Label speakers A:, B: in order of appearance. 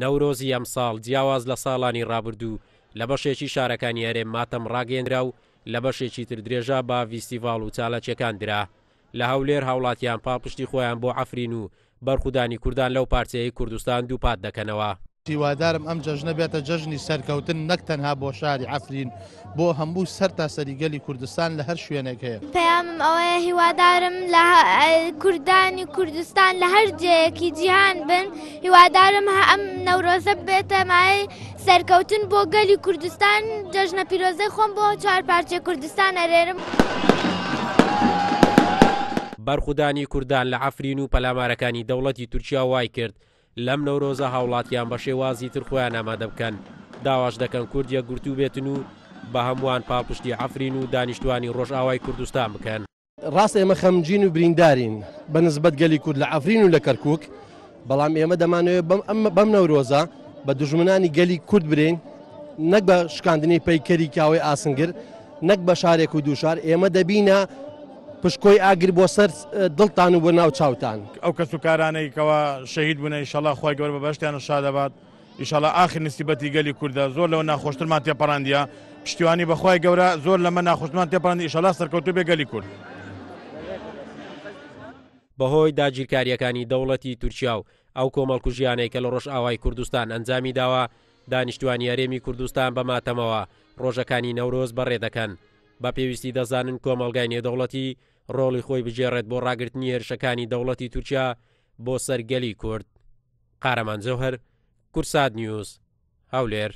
A: نەورۆزی ئەم ساڵ جیاواز لە ساڵانی ڕابردوو لە بەشێکی شارەکانی هەرێم ماتەم ڕاگەیەندرا و لە بەشێکی تر درێژە بە ڤیستیڤاڵ و چالاکییەکان درا. لە ھەولێر هاوڵاتیان پاڵپشتی خۆیان بۆ عەفرین و بەرخودانی کوردان لەو پارچەیەی کوردستان دووپات دەکەنەوە.
B: هیوادارم ئەم جەژنە بێتە جەژنی سەرکەوتن نەک تەنها بۆ شاری عەفرین بۆ هەموو سەر تا سەریگەلی کوردستان لە هەر شوێنێک هەیە.
C: پەیامم ئەوەیە هیوادارم لە کوردانی کوردستان لە هەر جێیەکی جیهان بن، هیوادارم ئەم نەورۆزە بێتە مای سەرکەوتن بۆ گەلی کوردستان، جەژنە پیرۆزەی خۆم بۆ چوار پارچەی کوردستان ئەرێرم.
A: بەرخودانی کوردان لە عەفرین و پەلامارەکانی دەوڵەتی تورکیا وای کرد لەم نەورۆزە هاوڵاتیان بە شێوازی تر خۆیان ئامادە بکەن، داواش دەکەن کورد یەکگرتوو بێتن و بە هەمووان پاڵپشتی عەفرین و دانیشتوانی ڕۆژئاوای کوردستان بکەن.
D: ڕاست ئێمە خەمگین و بریندارین بە نسبەت گەلی کورد لە عەفرین و لە کەرکووک، بەڵام ئێمە دەمانەوێت بەم نەورۆزە بە دوژمنانی گەلی کورد برین، نەک بە شکاندنی پەیکەری کاوەی ئاسنگر، نەک بە شارێک و دووشار. ئێمە دەبینە پشکۆی ئاگر بۆ سەر دڵتان و بۆ ناو چاوتان.
E: ئەو کەس و کارانەی کەوا شەهید بوون ئینشەڵڵا خۆی گەورە بە بەشتیان شادەبات، ئینشەڵڵا ئاخر نسیبەتی گەلی کوردە زۆر لەوە ناخۆشترمان تێپەڕاندیە، پشتیوانی بەخوای گەورە زۆر لەمە ناخۆشتمان تێپەڕاندی، ئینشەڵڵا سەرکەوتوو بێ گەلی کورد.
A: بەهۆی داگیرکاریەکانی دەوڵەتی تورکیا و ئەو کۆمەڵکوژیانەی کە لە ڕۆژئاوای کوردستان ئەنجامی داوە، دانیشتوانی هەرێمی کوردستان بە ماتەمەوە ڕۆژەکانی نەورۆز بەڕێ دەکەن. بە پێویستی دەزانن کۆمەڵگای نێودەوڵەتی ڕۆڵی خۆی بژێڕێت بۆ ڕاگررتنی هێرشەکانی دەوڵەتی تورکیا بۆ سەرگەلی کورد. قارەمان جەوهەر، کورسات نیوز، ھەولێر.